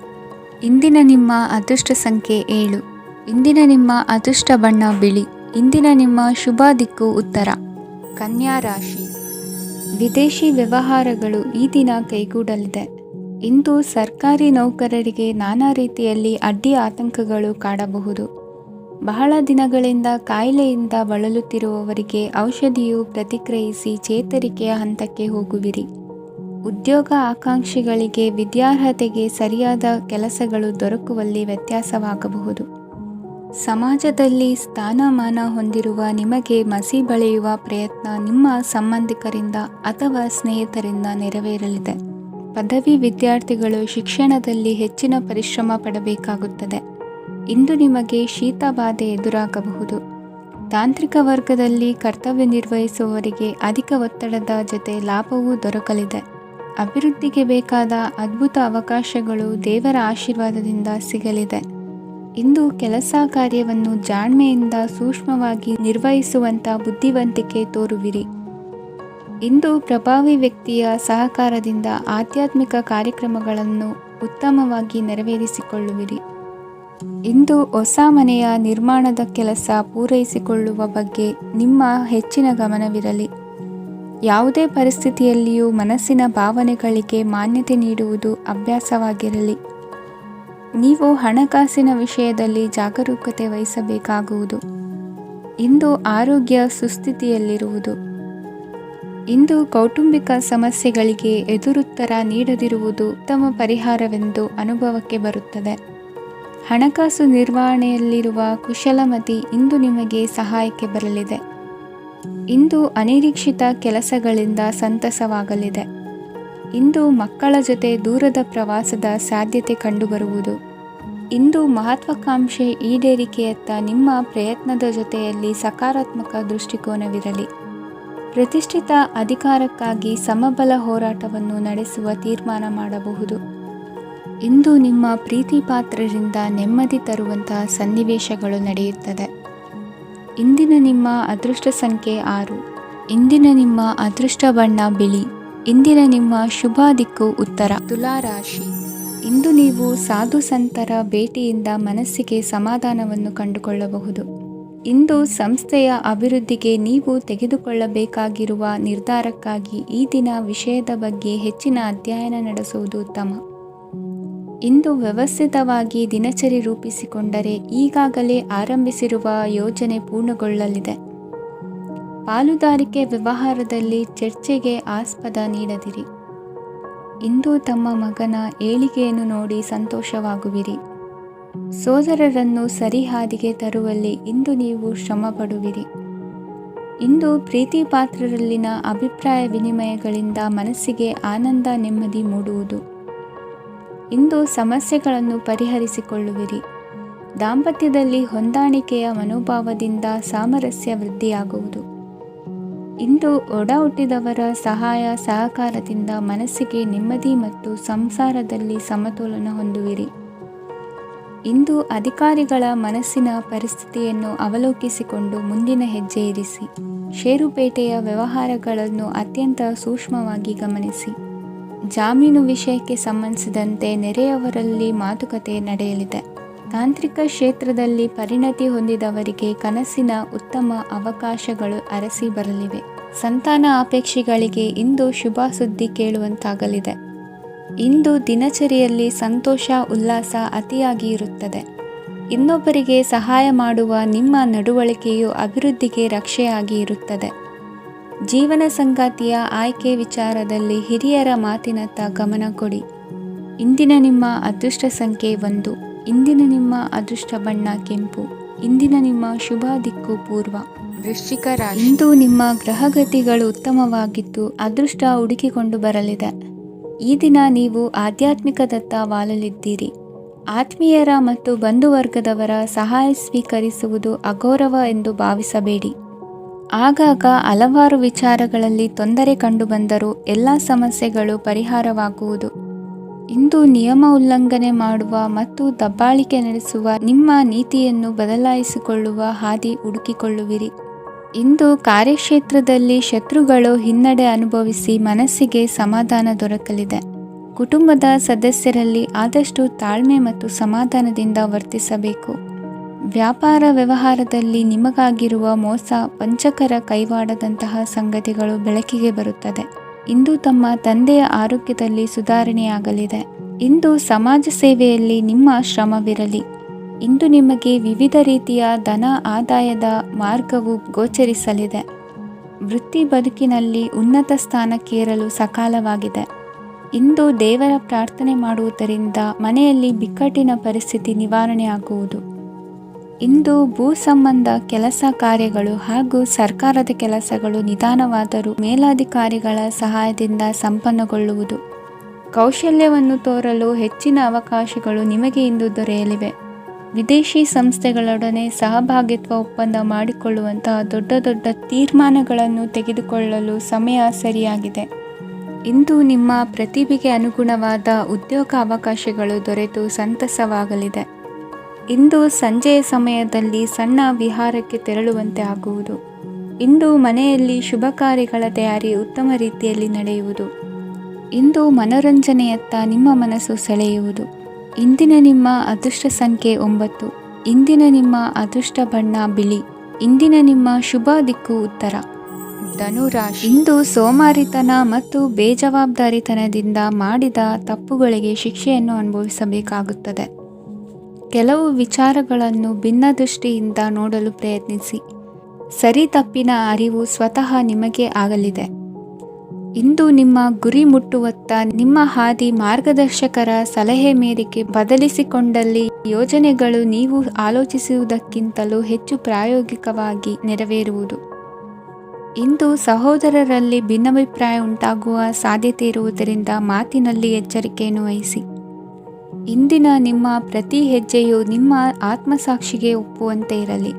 ಇಂದಿನ ನಿಮ್ಮ ಅದೃಷ್ಟ ಸಂಖ್ಯೆ 7. ಇಂದಿನ ನಿಮ್ಮ ಅದೃಷ್ಟ ಬಣ್ಣ ಬಿಳಿ. ಇಂದಿನ ನಿಮ್ಮ ಶುಭ ದಿಕ್ಕು ಉತ್ತರ. ಕನ್ಯಾ ರಾಶಿ. ವಿದೇಶಿ ವ್ಯವಹಾರಗಳು ಈ ದಿನ ಕೈಗೂಡಲಿದೆ. ಇಂದು ಸರ್ಕಾರಿ ನೌಕರರಿಗೆ ನಾನಾ ರೀತಿಯಲ್ಲಿ ಅಡ್ಡಿ ಆತಂಕಗಳು ಕಾಡಬಹುದು. ಬಹಳ ದಿನಗಳಿಂದ ಕಾಯಿಲೆಯಿಂದ ಬಳಲುತ್ತಿರುವವರಿಗೆ ಔಷಧಿಯು ಪ್ರತಿಕ್ರಿಯಿಸಿ ಚೇತರಿಕೆಯ ಹಂತಕ್ಕೆ ಹೋಗುವಿರಿ. ಉದ್ಯೋಗ ಆಕಾಂಕ್ಷಿಗಳಿಗೆ ವಿದ್ಯಾರ್ಹತೆಗೆ ಸರಿಯಾದ ಕೆಲಸಗಳು ದೊರಕುವಲ್ಲಿ ವ್ಯತ್ಯಾಸವಾಗಬಹುದು. ಸಮಾಜದಲ್ಲಿ ಸ್ಥಾನಮಾನ ಹೊಂದಿರುವ ನಿಮಗೆ ಮಸಿ ಬಳಿಯುವ ಪ್ರಯತ್ನ ನಿಮ್ಮ ಸಂಬಂಧಿಕರಿಂದ ಅಥವಾ ಸ್ನೇಹಿತರಿಂದ ನೆರವೇರಲಿದೆ. ಪದವಿ ವಿದ್ಯಾರ್ಥಿಗಳು ಶಿಕ್ಷಣದಲ್ಲಿ ಹೆಚ್ಚಿನ ಪರಿಶ್ರಮ ಪಡಬೇಕಾಗುತ್ತದೆ. ಇಂದು ನಿಮಗೆ ಶೀತ ಬಾಧೆ ಎದುರಾಗಬಹುದು. ತಾಂತ್ರಿಕ ವರ್ಗದಲ್ಲಿ ಕರ್ತವ್ಯ ನಿರ್ವಹಿಸುವವರಿಗೆ ಅಧಿಕ ಒತ್ತಡದ ಜೊತೆ ಲಾಭವೂ ದೊರಕಲಿದೆ. ಅಭಿವೃದ್ಧಿಗೆ ಬೇಕಾದ ಅದ್ಭುತ ಅವಕಾಶಗಳು ದೇವರ ಆಶೀರ್ವಾದದಿಂದ ಸಿಗಲಿದೆ. ಇಂದು ಕೆಲಸ ಕಾರ್ಯವನ್ನು ಜಾಣ್ಮೆಯಿಂದ ಸೂಕ್ಷ್ಮವಾಗಿ ನಿರ್ವಹಿಸುವಂಥ ಬುದ್ಧಿವಂತಿಕೆ ತೋರುವಿರಿ. ಇಂದು ಪ್ರಭಾವಿ ವ್ಯಕ್ತಿಯ ಸಹಕಾರದಿಂದ ಆಧ್ಯಾತ್ಮಿಕ ಕಾರ್ಯಕ್ರಮಗಳನ್ನು ಉತ್ತಮವಾಗಿ ನೆರವೇರಿಸಿಕೊಳ್ಳುವಿರಿ. ಇಂದು ಹೊಸ ಮನೆಯ ನಿರ್ಮಾಣದ ಕೆಲಸ ಪೂರೈಸಿಕೊಳ್ಳುವ ಬಗ್ಗೆ ನಿಮ್ಮ ಹೆಚ್ಚಿನ ಗಮನವಿರಲಿ. ಯಾವುದೇ ಪರಿಸ್ಥಿತಿಯಲ್ಲಿಯೂ ಮನಸ್ಸಿನ ಭಾವನೆಗಳಿಗೆ ಮಾನ್ಯತೆ ನೀಡುವುದು ಅಭ್ಯಾಸವಾಗಿರಲಿ. ನೀವು ಹಣಕಾಸಿನ ವಿಷಯದಲ್ಲಿ ಜಾಗರೂಕತೆ ವಹಿಸಬೇಕಾಗುವುದು. ಇಂದು ಆರೋಗ್ಯ ಸುಸ್ಥಿತಿಯಲ್ಲಿರುವುದು. ಇಂದು ಕೌಟುಂಬಿಕ ಸಮಸ್ಯೆಗಳಿಗೆ ಎದುರುತ್ತರ ನೀಡದಿರುವುದು ಉತ್ತಮ ಪರಿಹಾರವೆಂದು ಅನುಭವಕ್ಕೆ ಬರುತ್ತದೆ. ಹಣಕಾಸು ನಿರ್ವಹಣೆಯಲ್ಲಿರುವ ಕುಶಲಮತಿ ಇಂದು ನಿಮಗೆ ಸಹಾಯಕ್ಕೆ ಬರಲಿದೆ. ಇಂದು ಅನಿರೀಕ್ಷಿತ ಕೆಲಸಗಳಿಂದ ಸಂತಸವಾಗಲಿದೆ. ಇಂದು ಮಕ್ಕಳ ಜೊತೆ ದೂರದ ಪ್ರವಾಸದ ಸಾಧ್ಯತೆ ಕಂಡುಬರುವುದು. ಇಂದು ಮಹತ್ವಾಕಾಂಕ್ಷೆ ಈಡೇರಿಕೆಯತ್ತ ನಿಮ್ಮ ಪ್ರಯತ್ನದ ಜೊತೆಯಲ್ಲಿ ಸಕಾರಾತ್ಮಕ ದೃಷ್ಟಿಕೋನವಿರಲಿ. ಪ್ರತಿಷ್ಠಿತ ಅಧಿಕಾರಕ್ಕಾಗಿ ಸಮಬಲ ಹೋರಾಟವನ್ನು ನಡೆಸುವ ತೀರ್ಮಾನ ಮಾಡಬಹುದು. ಇಂದು ನಿಮ್ಮ ಪ್ರೀತಿ ಪಾತ್ರರಿಂದ ನೆಮ್ಮದಿ ತರುವಂತಹ ಸನ್ನಿವೇಶಗಳು ನಡೆಯುತ್ತದೆ. ಇಂದಿನ ನಿಮ್ಮ ಅದೃಷ್ಟ ಸಂಖ್ಯೆ 6. ಇಂದಿನ ನಿಮ್ಮ ಅದೃಷ್ಟ ಬಣ್ಣ ಬಿಳಿ. ಇಂದಿನ ನಿಮ್ಮ ಶುಭ ದಿಕ್ಕು ಉತ್ತರ. ತುಲಾ ರಾಶಿ. ಇಂದು ನೀವು ಸಾಧು ಸಂತರ ಭೇಟಿಯಿಂದ ಮನಸ್ಸಿಗೆ ಸಮಾಧಾನವನ್ನು ಕಂಡುಕೊಳ್ಳಬಹುದು. ಇಂದು ಸಂಸ್ಥೆಯ ಅಭಿವೃದ್ಧಿಗೆ ನೀವು ತೆಗೆದುಕೊಳ್ಳಬೇಕಾಗಿರುವ ನಿರ್ಧಾರಕ್ಕಾಗಿ ಈ ದಿನ ವಿಷಯದ ಬಗ್ಗೆ ಹೆಚ್ಚಿನ ಅಧ್ಯಯನ ನಡೆಸುವುದು ಉತ್ತಮ. ಇಂದು ವ್ಯವಸ್ಥಿತವಾಗಿ ದಿನಚರಿ ರೂಪಿಸಿಕೊಂಡರೆ ಈಗಾಗಲೇ ಆರಂಭಿಸಿರುವ ಯೋಜನೆ ಪೂರ್ಣಗೊಳ್ಳಲಿದೆ. ಪಾಲುದಾರಿಕೆ ವ್ಯವಹಾರದಲ್ಲಿ ಚರ್ಚೆಗೆ ಆಸ್ಪದ ನೀಡದಿರಿ. ಇಂದು ತಮ್ಮ ಮಗನ ಏಳಿಗೆಯನ್ನು ನೋಡಿ ಸಂತೋಷವಾಗುವಿರಿ. ಸೋದರರನ್ನು ಸರಿಹಾದಿಗೆ ತರುವಲ್ಲಿ ಇಂದು ನೀವು ಶ್ರಮಪಡುವಿರಿ. ಇಂದು ಪ್ರೀತಿ ಪಾತ್ರರಲ್ಲಿನ ಅಭಿಪ್ರಾಯ ವಿನಿಮಯಗಳಿಂದ ಮನಸ್ಸಿಗೆ ಆನಂದ ನೆಮ್ಮದಿ ಮೂಡುವುದು. ಇಂದು ಸಮಸ್ಯೆಗಳನ್ನು ಪರಿಹರಿಸಿಕೊಳ್ಳುವಿರಿ. ದಾಂಪತ್ಯದಲ್ಲಿ ಹೊಂದಾಣಿಕೆಯ ಮನೋಭಾವದಿಂದ ಸಾಮರಸ್ಯ ವೃದ್ಧಿಯಾಗುವುದು. ಇಂದು ಒಡ ಹುಟ್ಟಿದವರ ಸಹಾಯ ಸಹಕಾರದಿಂದ ಮನಸ್ಸಿಗೆ ನೆಮ್ಮದಿ ಮತ್ತು ಸಂಸಾರದಲ್ಲಿ ಸಮತೋಲನ ಹೊಂದುವಿರಿ. ಇಂದು ಅಧಿಕಾರಿಗಳ ಮನಸ್ಸಿನ ಪರಿಸ್ಥಿತಿಯನ್ನು ಅವಲೋಕಿಸಿಕೊಂಡು ಮುಂದಿನ ಹೆಜ್ಜೆ ಇರಿಸಿ. ಷೇರುಪೇಟೆಯ ವ್ಯವಹಾರಗಳನ್ನು ಅತ್ಯಂತ ಸೂಕ್ಷ್ಮವಾಗಿ ಗಮನಿಸಿ. ಜಾಮೀನು ವಿಷಯಕ್ಕೆ ಸಂಬಂಧಿಸಿದಂತೆ ನೆರೆಯವರಲ್ಲಿ ಮಾತುಕತೆ ನಡೆಯಲಿದೆ. ತಾಂತ್ರಿಕ ಕ್ಷೇತ್ರದಲ್ಲಿ ಪರಿಣತಿ ಹೊಂದಿದವರಿಗೆ ಕನಸಿನ ಉತ್ತಮ ಅವಕಾಶಗಳು ಅರಸಿ ಬರಲಿವೆ. ಸಂತಾನ ಅಪೇಕ್ಷಿಗಳಿಗೆ ಇಂದು ಶುಭ ಸುದ್ದಿ ಕೇಳುವಂತಾಗಲಿದೆ. ಇಂದು ದಿನಚರಿಯಲ್ಲಿ ಸಂತೋಷ ಉಲ್ಲಾಸ ಅತಿಯಾಗಿ ಇರುತ್ತದೆ. ಇನ್ನೊಬ್ಬರಿಗೆ ಸಹಾಯ ಮಾಡುವ ನಿಮ್ಮ ನಡವಳಿಕೆಯು ಅಭಿವೃದ್ಧಿಗೆ ರಕ್ಷೆಯಾಗಿ ಇರುತ್ತದೆ. ಜೀವನ ಸಂಗಾತಿಯ ಆಯ್ಕೆ ವಿಚಾರದಲ್ಲಿ ಹಿರಿಯರ ಮಾತಿನತ್ತ ಗಮನ ಕೊಡಿ. ಇಂದಿನ ನಿಮ್ಮ ಅದೃಷ್ಟ ಸಂಖ್ಯೆ 1. ಇಂದಿನ ನಿಮ್ಮ ಅದೃಷ್ಟ ಬಣ್ಣ ಕೆಂಪು. ಇಂದಿನ ನಿಮ್ಮ ಶುಭ ದಿಕ್ಕು ಪೂರ್ವ. ವೃಶ್ಚಿಕ ರಾಶಿ. ಇಂದು ನಿಮ್ಮ ಗ್ರಹಗತಿಗಳು ಉತ್ತಮವಾಗಿದ್ದು ಅದೃಷ್ಟ ಹುಡುಕಿಕೊಂಡು ಬರಲಿದೆ. ಈ ದಿನ ನೀವು ಆಧ್ಯಾತ್ಮಿಕದತ್ತ ವಾಲಲಿದ್ದೀರಿ. ಆತ್ಮೀಯರ ಮತ್ತು ಬಂಧುವರ್ಗದವರ ಸಹಾಯ ಸ್ವೀಕರಿಸುವುದು ಅಗೌರವ ಎಂದು ಭಾವಿಸಬೇಡಿ. ಆಗಾಗ ಹಲವಾರು ವಿಚಾರಗಳಲ್ಲಿ ತೊಂದರೆ ಕಂಡುಬಂದರೂ ಎಲ್ಲ ಸಮಸ್ಯೆಗಳು ಪರಿಹಾರವಾಗುವುದು. ಇಂದು ನಿಯಮ ಉಲ್ಲಂಘನೆ ಮಾಡುವ ಮತ್ತು ದಬ್ಬಾಳಿಕೆ ನಡೆಸುವ ನಿಮ್ಮ ನೀತಿಯನ್ನು ಬದಲಾಯಿಸಿಕೊಳ್ಳುವ ಹಾದಿ ಹುಡುಕಿಕೊಳ್ಳುವಿರಿ. ಇಂದು ಕಾರ್ಯಕ್ಷೇತ್ರದಲ್ಲಿ ಶತ್ರುಗಳು ಹಿನ್ನಡೆ ಅನುಭವಿಸಿ ಮನಸ್ಸಿಗೆ ಸಮಾಧಾನ ದೊರಕಲಿದೆ. ಕುಟುಂಬದ ಸದಸ್ಯರಲ್ಲಿ ಆದಷ್ಟು ತಾಳ್ಮೆ ಮತ್ತು ಸಮಾಧಾನದಿಂದ ವರ್ತಿಸಬೇಕು. ವ್ಯಾಪಾರ ವ್ಯವಹಾರದಲ್ಲಿ ನಿಮಗಾಗಿರುವ ಮೋಸ, ವಂಚಕರ ಕೈವಾಡದಂತಹ ಸಂಗತಿಗಳು ಬೆಳಕಿಗೆ ಬರುತ್ತದೆ. ಇಂದು ತಮ್ಮ ತಂದೆಯ ಆರೋಗ್ಯದಲ್ಲಿ ಸುಧಾರಣೆಯಾಗಲಿದೆ. ಇಂದು ಸಮಾಜ ಸೇವೆಯಲ್ಲಿ ನಿಮ್ಮ ಶ್ರಮವಿರಲಿ. ಇಂದು ನಿಮಗೆ ವಿವಿಧ ರೀತಿಯ ಧನ ಆದಾಯದ ಮಾರ್ಗವು ಗೋಚರಿಸಲಿದೆ. ವೃತ್ತಿ ಬದುಕಿನಲ್ಲಿ ಉನ್ನತ ಸ್ಥಾನಕ್ಕೇರಲು ಸಕಾಲವಾಗಿದೆ. ಇಂದು ದೇವರ ಪ್ರಾರ್ಥನೆ ಮಾಡುವುದರಿಂದ ಮನೆಯಲ್ಲಿ ಬಿಕ್ಕಟ್ಟಿನ ಪರಿಸ್ಥಿತಿ ನಿವಾರಣೆಯಾಗುವುದು. ಇಂದು ಭೂ ಸಂಬಂಧ ಕೆಲಸ ಕಾರ್ಯಗಳು ಹಾಗೂ ಸರ್ಕಾರದ ಕೆಲಸಗಳು ನಿಧಾನವಾದರೂ ಮೇಲಾಧಿಕಾರಿಗಳ ಸಹಾಯದಿಂದ ಸಂಪನ್ನಗೊಳ್ಳುವುದು. ಕೌಶಲ್ಯವನ್ನು ತೋರಲು ಹೆಚ್ಚಿನ ಅವಕಾಶಗಳು ನಿಮಗೆ ಇಂದು ದೊರೆಯಲಿವೆ. ವಿದೇಶಿ ಸಂಸ್ಥೆಗಳೊಡನೆ ಸಹಭಾಗಿತ್ವ ಒಪ್ಪಂದ ಮಾಡಿಕೊಳ್ಳುವಂತಹ ದೊಡ್ಡ ದೊಡ್ಡ ತೀರ್ಮಾನಗಳನ್ನು ತೆಗೆದುಕೊಳ್ಳಲು ಸಮಯ ಸರಿಯಾಗಿದೆ. ಇಂದು ನಿಮ್ಮ ಪ್ರತಿಭೆಗೆ ಅನುಗುಣವಾದ ಉದ್ಯೋಗ ಅವಕಾಶಗಳು ದೊರೆತು ಸಂತಸವಾಗಲಿದೆ. ಇಂದು ಸಂಜೆಯ ಸಮಯದಲ್ಲಿ ಸಣ್ಣ ವಿಹಾರಕ್ಕೆ ತೆರಳುವಂತೆ ಆಗುವುದು. ಇಂದು ಮನೆಯಲ್ಲಿ ಶುಭ ಕಾರ್ಯಗಳ ತಯಾರಿ ಉತ್ತಮ ರೀತಿಯಲ್ಲಿ ನಡೆಯುವುದು. ಇಂದು ಮನೋರಂಜನೆಯತ್ತ ನಿಮ್ಮ ಮನಸ್ಸು ಸೆಳೆಯುವುದು. ಇಂದಿನ ನಿಮ್ಮ ಅದೃಷ್ಟ ಸಂಖ್ಯೆ 9. ಇಂದಿನ ನಿಮ್ಮ ಅದೃಷ್ಟ ಬಣ್ಣ ಬಿಳಿ. ಇಂದಿನ ನಿಮ್ಮ ಶುಭ ದಿಕ್ಕು ಉತ್ತರ. ಧನುರಾಶಿ. ಇಂದು ಸೋಮಾರಿತನ ಮತ್ತು ಬೇಜವಾಬ್ದಾರಿತನದಿಂದ ಮಾಡಿದ ತಪ್ಪುಗಳಿಗೆ ಶಿಕ್ಷೆಯನ್ನು ಅನುಭವಿಸಬೇಕಾಗುತ್ತದೆ. ಕೆಲವು ವಿಚಾರಗಳನ್ನು ಭಿನ್ನ ದೃಷ್ಟಿಯಿಂದ ನೋಡಲು ಪ್ರಯತ್ನಿಸಿ. ಸರಿ ತಪ್ಪಿನ ಅರಿವು ಸ್ವತಃ ನಿಮಗೆ ಆಗಲಿದೆ. ಇಂದು ನಿಮ್ಮ ಗುರಿ ಮುಟ್ಟುವತ್ತ ನಿಮ್ಮ ಹಾದಿ ಮಾರ್ಗದರ್ಶಕರ ಸಲಹೆ ಮೇರೆಗೆ ಬದಲಿಸಿಕೊಂಡಲ್ಲಿ ಯೋಜನೆಗಳು ನೀವು ಆಲೋಚಿಸುವುದಕ್ಕಿಂತಲೂ ಹೆಚ್ಚು ಪ್ರಾಯೋಗಿಕವಾಗಿ ನೆರವೇರುವುದು. ಇಂದು ಸಹೋದರರಲ್ಲಿ ಭಿನ್ನಾಭಿಪ್ರಾಯ ಉಂಟಾಗುವ ಸಾಧ್ಯತೆ ಇರುವುದರಿಂದ ಮಾತಿನಲ್ಲಿ ಎಚ್ಚರಿಕೆಯನ್ನು ವಹಿಸಿ. ಇಂದಿನ ನಿಮ್ಮ ಪ್ರತಿ ಹೆಜ್ಜೆಯು ನಿಮ್ಮ ಆತ್ಮಸಾಕ್ಷಿಗೆ ಒಪ್ಪುವಂತೆ ಇರಲಿ.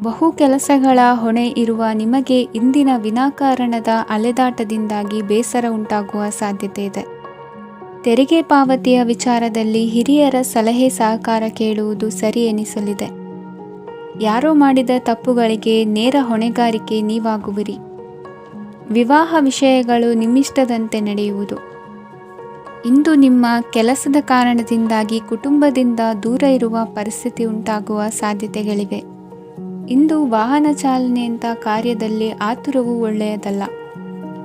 ಬಹು ಕೆಲಸಗಳ ಹೊಣೆ ಇರುವ ನಿಮಗೆ ಇಂದಿನ ವಿನಾಕಾರಣದ ಅಲೆದಾಟದಿಂದಾಗಿ ಬೇಸರ ಉಂಟಾಗುವ ಸಾಧ್ಯತೆ ಇದೆ. ತೆರಿಗೆ ಪಾವತಿಯ ವಿಚಾರದಲ್ಲಿ ಹಿರಿಯರ ಸಲಹೆ ಸಹಕಾರ ಕೇಳುವುದು ಸರಿ ಎನಿಸಲಿದೆ. ಯಾರೋ ಮಾಡಿದ ತಪ್ಪುಗಳಿಗೆ ನೇರ ಹೊಣೆಗಾರಿಕೆ ನೀವಾಗುವಿರಿ. ವಿವಾಹ ವಿಷಯಗಳು ನಿಮ್ಮಿಷ್ಟದಂತೆ ನಡೆಯುವುದು. ಇಂದು ನಿಮ್ಮ ಕೆಲಸದ ಕಾರಣದಿಂದಾಗಿ ಕುಟುಂಬದಿಂದ ದೂರ ಇರುವ ಪರಿಸ್ಥಿತಿ ಉಂಟಾಗುವ ಸಾಧ್ಯತೆಗಳಿವೆ. ಇಂದು ವಾಹನ ಚಾಲನೆಯಂಥ ಕಾರ್ಯದಲ್ಲಿ ಆತುರವು ಒಳ್ಳೆಯದಲ್ಲ.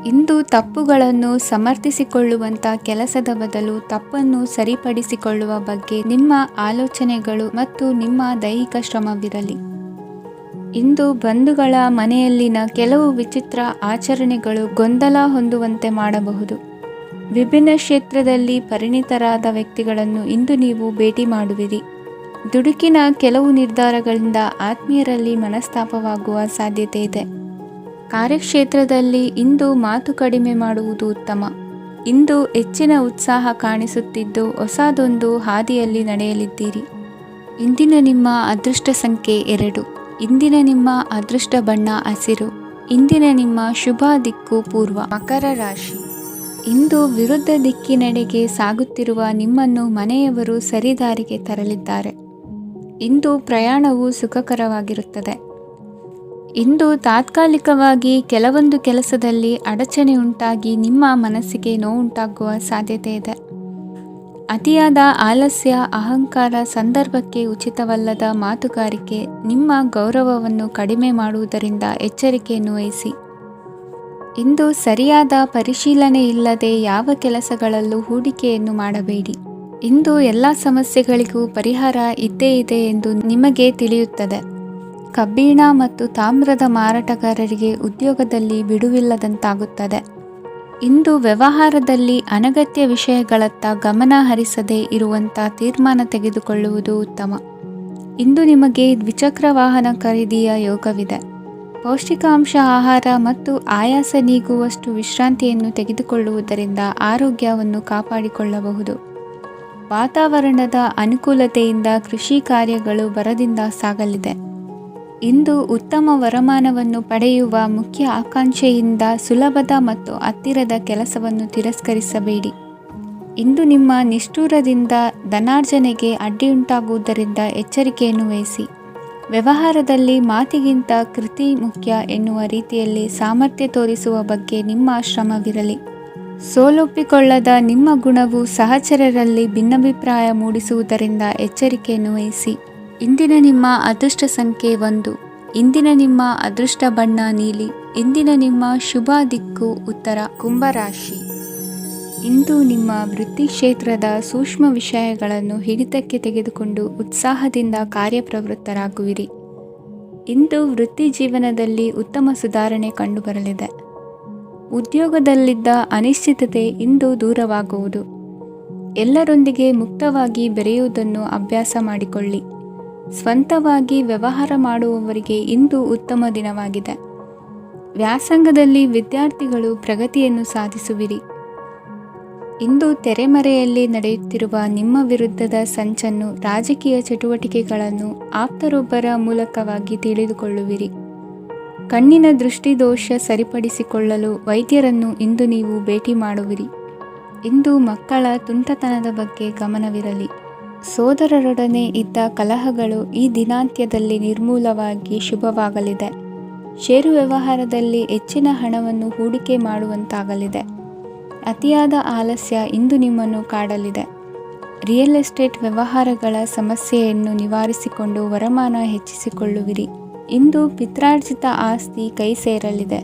ಇಂದು ತಪ್ಪುಗಳನ್ನು ಸಮರ್ಥಿಸಿಕೊಳ್ಳುವಂಥ ಕೆಲಸದ ಬದಲು ತಪ್ಪನ್ನು ಸರಿಪಡಿಸಿಕೊಳ್ಳುವ ಬಗ್ಗೆ ನಿಮ್ಮ ಆಲೋಚನೆಗಳು ಮತ್ತು ನಿಮ್ಮ ದೈಹಿಕ ಶ್ರಮವಿರಲಿ. ಇಂದು ಬಂಧುಗಳ ಮನೆಯಲ್ಲಿನ ಕೆಲವು ವಿಚಿತ್ರ ಆಚರಣೆಗಳು ಗೊಂದಲ ಹೊಂದುವಂತೆ ಮಾಡಬಹುದು. ವಿಭಿನ್ನ ಕ್ಷೇತ್ರದಲ್ಲಿ ಪರಿಣಿತರಾದ ವ್ಯಕ್ತಿಗಳನ್ನು ಇಂದು ನೀವು ಭೇಟಿ ಮಾಡುವಿರಿ. ದುಡುಕಿನ ಕೆಲವು ನಿರ್ಧಾರಗಳಿಂದ ಆತ್ಮೀಯರಲ್ಲಿ ಮನಸ್ತಾಪವಾಗುವ ಸಾಧ್ಯತೆ ಇದೆ. ಕಾರ್ಯಕ್ಷೇತ್ರದಲ್ಲಿ ಇಂದು ಮಾತು ಕಡಿಮೆ ಮಾಡುವುದು ಉತ್ತಮ. ಇಂದು ಹೆಚ್ಚಿನ ಉತ್ಸಾಹ ಕಾಣಿಸುತ್ತಿದ್ದು ಹೊಸದೊಂದು ಹಾದಿಯಲ್ಲಿ ನಡೆಯಲಿದ್ದೀರಿ. ಇಂದಿನ ನಿಮ್ಮ ಅದೃಷ್ಟ ಸಂಖ್ಯೆ 2. ಇಂದಿನ ನಿಮ್ಮ ಅದೃಷ್ಟ ಬಣ್ಣ ಹಸಿರು. ಇಂದಿನ ನಿಮ್ಮ ಶುಭ ದಿಕ್ಕು ಪೂರ್ವ. ಮಕರ ರಾಶಿ. ಇಂದು ವಿರುದ್ಧ ದಿಕ್ಕಿನೆಡೆಗೆ ಸಾಗುತ್ತಿರುವ ನಿಮ್ಮನ್ನು ಮನೆಯವರು ಸರಿದಾರಿಗೆ ತರಲಿದ್ದಾರೆ. ಇಂದು ಪ್ರಯಾಣವು ಸುಖಕರವಾಗಿರುತ್ತದೆ. ಇಂದು ತಾತ್ಕಾಲಿಕವಾಗಿ ಕೆಲವೊಂದು ಕೆಲಸದಲ್ಲಿ ಅಡಚಣೆ ಉಂಟಾಗಿ ನಿಮ್ಮ ಮನಸ್ಸಿಗೆ ನೋವುಂಟಾಗುವ ಸಾಧ್ಯತೆ ಇದೆ. ಅತಿಯಾದ ಆಲಸ್ಯ, ಅಹಂಕಾರ, ಸಂದರ್ಭಕ್ಕೆ ಉಚಿತವಲ್ಲದ ಮಾತುಗಾರಿಕೆ ನಿಮ್ಮ ಗೌರವವನ್ನು ಕಡಿಮೆ ಮಾಡುವುದರಿಂದ ಎಚ್ಚರಿಕೆಯನ್ನು ವಹಿಸಿ. ಇಂದು ಸರಿಯಾದ ಪರಿಶೀಲನೆ ಇಲ್ಲದೆ ಯಾವ ಕೆಲಸಗಳಲ್ಲೂ ಹೂಡಿಕೆಯನ್ನು ಮಾಡಬೇಡಿ. ಇಂದು ಎಲ್ಲ ಸಮಸ್ಯೆಗಳಿಗೂ ಪರಿಹಾರ ಇದ್ದೇ ಇದೆ ಎಂದು ನಿಮಗೆ ತಿಳಿಯುತ್ತದೆ. ಕಬ್ಬಿಣ ಮತ್ತು ತಾಮ್ರದ ಮಾರಾಟಗಾರರಿಗೆ ಉದ್ಯೋಗದಲ್ಲಿ ಬಿಡುವಿಲ್ಲದಂತಾಗುತ್ತದೆ. ಇಂದು ವ್ಯವಹಾರದಲ್ಲಿ ಅನಗತ್ಯ ವಿಷಯಗಳತ್ತ ಗಮನ ಹರಿಸದೇ ಇರುವಂಥ ತೀರ್ಮಾನ ತೆಗೆದುಕೊಳ್ಳುವುದು ಉತ್ತಮ. ಇಂದು ನಿಮಗೆ ದ್ವಿಚಕ್ರ ವಾಹನ ಖರೀದಿಯ ಯೋಗವಿದೆ. ಪೌಷ್ಟಿಕಾಂಶ ಆಹಾರ ಮತ್ತು ಆಯಾಸ ನೀಗುವಷ್ಟು ವಿಶ್ರಾಂತಿಯನ್ನು ತೆಗೆದುಕೊಳ್ಳುವುದರಿಂದ ಆರೋಗ್ಯವನ್ನು ಕಾಪಾಡಿಕೊಳ್ಳಬಹುದು. ವಾತಾವರಣದ ಅನುಕೂಲತೆಯಿಂದ ಕೃಷಿ ಕಾರ್ಯಗಳು ಬರದಿಂದ ಸಾಗಲಿದೆ. ಇಂದು ಉತ್ತಮ ವರಮಾನವನ್ನು ಪಡೆಯುವ ಮುಖ್ಯ ಆಕಾಂಕ್ಷೆಯಿಂದ ಸುಲಭದ ಮತ್ತು ಹತ್ತಿರದ ಕೆಲಸವನ್ನು ತಿರಸ್ಕರಿಸಬೇಡಿ. ಇಂದು ನಿಮ್ಮ ನಿಷ್ಠುರದಿಂದ ಧನಾರ್ಜನೆಗೆ ಅಡ್ಡಿಯುಂಟಾಗುವುದರಿಂದ ಎಚ್ಚರಿಕೆಯನ್ನು ವಹಿಸಿ. ವ್ಯವಹಾರದಲ್ಲಿ ಮಾತಿಗಿಂತ ಕೃತಿ ಮುಖ್ಯ ಎನ್ನುವ ರೀತಿಯಲ್ಲಿ ಸಾಮರ್ಥ್ಯ ತೋರಿಸುವ ಬಗ್ಗೆ ನಿಮ್ಮ ಶ್ರಮವಿರಲಿ. ಸೋಲೊಪ್ಪಿಕೊಳ್ಳದ ನಿಮ್ಮ ಗುಣವು ಸಹಚರರಲ್ಲಿ ಭಿನ್ನಾಭಿಪ್ರಾಯ ಮೂಡಿಸುವುದರಿಂದ ಎಚ್ಚರಿಕೆಯನ್ನು ವಹಿಸಿ. ಇಂದಿನ ನಿಮ್ಮ ಅದೃಷ್ಟ ಸಂಖ್ಯೆ 1. ಇಂದಿನ ನಿಮ್ಮ ಅದೃಷ್ಟ ಬಣ್ಣ ನೀಲಿ. ಇಂದಿನ ನಿಮ್ಮ ಶುಭ ದಿಕ್ಕು ಉತ್ತರ. ಕುಂಭರಾಶಿ. ಇಂದು ನಿಮ್ಮ ವೃತ್ತಿ ಕ್ಷೇತ್ರದ ಸೂಕ್ಷ್ಮ ವಿಷಯಗಳನ್ನು ಹಿಡಿತಕ್ಕೆ ತೆಗೆದುಕೊಂಡು ಉತ್ಸಾಹದಿಂದ ಕಾರ್ಯಪ್ರವೃತ್ತರಾಗುವಿರಿ. ಇಂದು ವೃತ್ತಿ ಜೀವನದಲ್ಲಿ ಉತ್ತಮ ಸುಧಾರಣೆ ಕಂಡುಬರಲಿದೆ. ಉದ್ಯೋಗದಲ್ಲಿದ್ದ ಅನಿಶ್ಚಿತತೆ ಇಂದು ದೂರವಾಗುವುದು. ಎಲ್ಲರೊಂದಿಗೆ ಮುಕ್ತವಾಗಿ ಬೆರೆಯುವುದನ್ನು ಅಭ್ಯಾಸ ಮಾಡಿಕೊಳ್ಳಿ. ಸ್ವಂತವಾಗಿ ವ್ಯವಹಾರ ಮಾಡುವವರಿಗೆ ಇಂದು ಉತ್ತಮ ದಿನವಾಗಿದೆ. ವ್ಯಾಸಂಗದಲ್ಲಿ ವಿದ್ಯಾರ್ಥಿಗಳು ಪ್ರಗತಿಯನ್ನು ಸಾಧಿಸುವಿರಿ. ಇಂದು ತೆರೆಮರೆಯಲ್ಲಿ ನಡೆಯುತ್ತಿರುವ ನಿಮ್ಮ ವಿರುದ್ಧದ ಸಂಚನ್ನು, ರಾಜಕೀಯ ಚಟುವಟಿಕೆಗಳನ್ನು ಆಪ್ತರೊಬ್ಬರ ಮೂಲಕವಾಗಿ ತಿಳಿದುಕೊಳ್ಳುವಿರಿ. ಕಣ್ಣಿನ ದೃಷ್ಟಿದೋಷ ಸರಿಪಡಿಸಿಕೊಳ್ಳಲು ವೈದ್ಯರನ್ನು ಇಂದು ನೀವು ಭೇಟಿ ಮಾಡುವಿರಿ. ಇಂದು ಮಕ್ಕಳ ತುಂಟತನದ ಬಗ್ಗೆ ಗಮನವಿರಲಿ. ಸೋದರರೊಡನೆ ಇದ್ದ ಕಲಹಗಳು ಈ ದಿನಾಂತ್ಯದಲ್ಲಿ ನಿರ್ಮೂಲವಾಗಿ ಶುಭವಾಗಲಿದೆ. ಷೇರು ವ್ಯವಹಾರದಲ್ಲಿ ಹೆಚ್ಚಿನ ಹಣವನ್ನು ಹೂಡಿಕೆ ಮಾಡುವಂತಾಗಲಿದೆ. ಅತಿಯಾದ ಆಲಸ್ಯ ಇಂದು ನಿಮ್ಮನ್ನು ಕಾಡಲಿದೆ. ರಿಯಲ್ ಎಸ್ಟೇಟ್ ವ್ಯವಹಾರಗಳ ಸಮಸ್ಯೆಯನ್ನು ನಿವಾರಿಸಿಕೊಂಡು ವರಮಾನ ಹೆಚ್ಚಿಸಿಕೊಳ್ಳುವಿರಿ. ಇಂದು ಪಿತ್ರಾರ್ಜಿತ ಆಸ್ತಿ ಕೈ ಸೇರಲಿದೆ.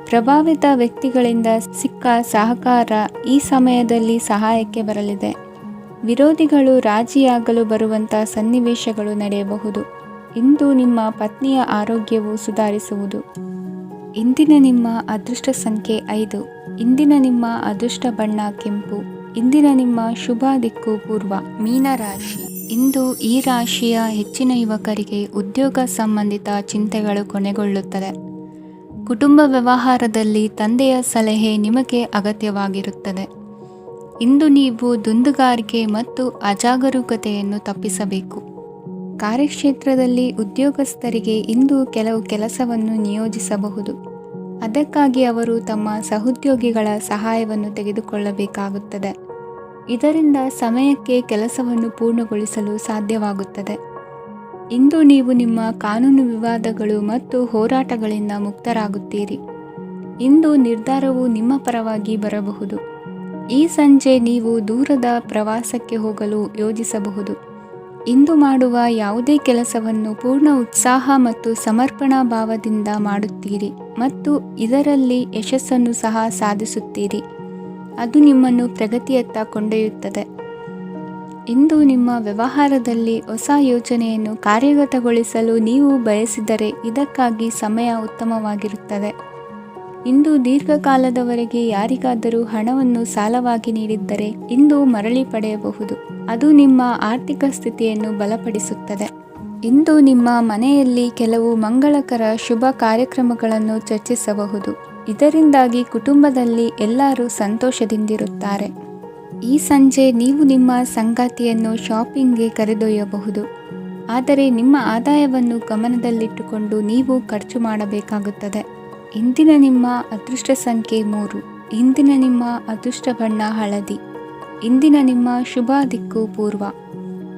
ಪ್ರಭಾವಿತ ವ್ಯಕ್ತಿಗಳಿಂದ ಸಿಕ್ಕ ಸಹಕಾರ ಈ ಸಮಯದಲ್ಲಿ ಸಹಾಯಕ್ಕೆ ಬರಲಿದೆ. ವಿರೋಧಿಗಳು ರಾಜಿಯಾಗಲು ಬರುವಂಥ ಸನ್ನಿವೇಶಗಳು ನಡೆಯಬಹುದು. ಇಂದು ನಿಮ್ಮ ಪತ್ನಿಯ ಆರೋಗ್ಯವು ಸುಧಾರಿಸುವುದು. ಇಂದಿನ ನಿಮ್ಮ ಅದೃಷ್ಟ ಸಂಖ್ಯೆ 5. ಇಂದಿನ ನಿಮ್ಮ ಅದೃಷ್ಟ ಬಣ್ಣ ಕೆಂಪು. ಇಂದಿನ ನಿಮ್ಮ ಶುಭ ದಿಕ್ಕು ಪೂರ್ವ. ಮೀನರಾಶಿ. ಇಂದು ಈ ರಾಶಿಯ ಹೆಚ್ಚಿನ ಯುವಕರಿಗೆ ಉದ್ಯೋಗ ಸಂಬಂಧಿತ ಚಿಂತೆಗಳು ಕೊನೆಗೊಳ್ಳುತ್ತದೆ. ಕುಟುಂಬ ವ್ಯವಹಾರದಲ್ಲಿ ತಂದೆಯ ಸಲಹೆ ನಿಮಗೆ ಅಗತ್ಯವಾಗಿರುತ್ತದೆ. ಇಂದು ನೀವು ದುಂದುಗಾರಿಕೆ ಮತ್ತು ಅಜಾಗರೂಕತೆಯನ್ನು ತಪ್ಪಿಸಬೇಕು. ಕಾರ್ಯಕ್ಷೇತ್ರದಲ್ಲಿ ಉದ್ಯೋಗಸ್ಥರಿಗೆ ಇಂದು ಕೆಲವು ಕೆಲಸವನ್ನು ನಿಯೋಜಿಸಬಹುದು. ಅದಕ್ಕಾಗಿ ಅವರು ತಮ್ಮ ಸಹೋದ್ಯೋಗಿಗಳ ಸಹಾಯವನ್ನು ತೆಗೆದುಕೊಳ್ಳಬೇಕಾಗುತ್ತದೆ. ಇದರಿಂದ ಸಮಯಕ್ಕೆ ಕೆಲಸವನ್ನು ಪೂರ್ಣಗೊಳಿಸಲು ಸಾಧ್ಯವಾಗುತ್ತದೆ. ಇಂದು ನೀವು ನಿಮ್ಮ ಕಾನೂನು ವಿವಾದಗಳು ಮತ್ತು ಹೋರಾಟಗಳಿಂದ ಮುಕ್ತರಾಗುತ್ತೀರಿ. ಇಂದು ನಿರ್ಧಾರವು ನಿಮ್ಮ ಪರವಾಗಿ ಬರಬಹುದು. ಈ ಸಂಜೆ ನೀವು ದೂರದ ಪ್ರವಾಸಕ್ಕೆ ಹೋಗಲು ಯೋಜಿಸಬಹುದು. ಇಂದು ಮಾಡುವ ಯಾವುದೇ ಕೆಲಸವನ್ನು ಪೂರ್ಣ ಉತ್ಸಾಹ ಮತ್ತು ಸಮರ್ಪಣಾ ಭಾವದಿಂದ ಮಾಡುತ್ತೀರಿ ಮತ್ತು ಇದರಲ್ಲಿ ಯಶಸ್ಸನ್ನು ಸಹ ಸಾಧಿಸುತ್ತೀರಿ. ಅದು ನಿಮ್ಮನ್ನು ಪ್ರಗತಿಯತ್ತ ಕೊಂಡೊಯ್ಯುತ್ತದೆ. ಇಂದು ನಿಮ್ಮ ವ್ಯವಹಾರದಲ್ಲಿ ಹೊಸ ಯೋಜನೆಯನ್ನು ಕಾರ್ಯಗತಗೊಳಿಸಲು ನೀವು ಬಯಸಿದರೆ ಇದಕ್ಕಾಗಿ ಸಮಯ ಉತ್ತಮವಾಗಿರುತ್ತದೆ. ಇಂದು ದೀರ್ಘಕಾಲದವರೆಗೆ ಯಾರಿಗಾದರೂ ಹಣವನ್ನು ಸಾಲವಾಗಿ ನೀಡಿದ್ದರೆ ಇಂದು ಮರಳಿ ಪಡೆಯಬಹುದು. ಅದು ನಿಮ್ಮ ಆರ್ಥಿಕ ಸ್ಥಿತಿಯನ್ನು ಬಲಪಡಿಸುತ್ತದೆ. ಇಂದು ನಿಮ್ಮ ಮನೆಯಲ್ಲಿ ಕೆಲವು ಮಂಗಳಕರ ಶುಭ ಕಾರ್ಯಕ್ರಮಗಳನ್ನು ಚರ್ಚಿಸಬಹುದು. ಇದರಿಂದಾಗಿ ಕುಟುಂಬದಲ್ಲಿ ಎಲ್ಲರೂ ಸಂತೋಷದಿಂದಿರುತ್ತಾರೆ. ಈ ಸಂಜೆ ನೀವು ನಿಮ್ಮ ಸಂಗಾತಿಯನ್ನು ಶಾಪಿಂಗ್ಗೆ ಕರೆದೊಯ್ಯಬಹುದು. ಆದರೆ ನಿಮ್ಮ ಆದಾಯವನ್ನು ಗಮನದಲ್ಲಿಟ್ಟುಕೊಂಡು ನೀವು ಖರ್ಚು ಮಾಡಬೇಕಾಗುತ್ತದೆ. ಇಂದಿನ ನಿಮ್ಮ ಅದೃಷ್ಟ ಸಂಖ್ಯೆ 3. ಇಂದಿನ ನಿಮ್ಮ ಅದೃಷ್ಟ ಬಣ್ಣ ಹಳದಿ. ಇಂದಿನ ನಿಮ್ಮ ಶುಭ ದಿಕ್ಕು ಪೂರ್ವ.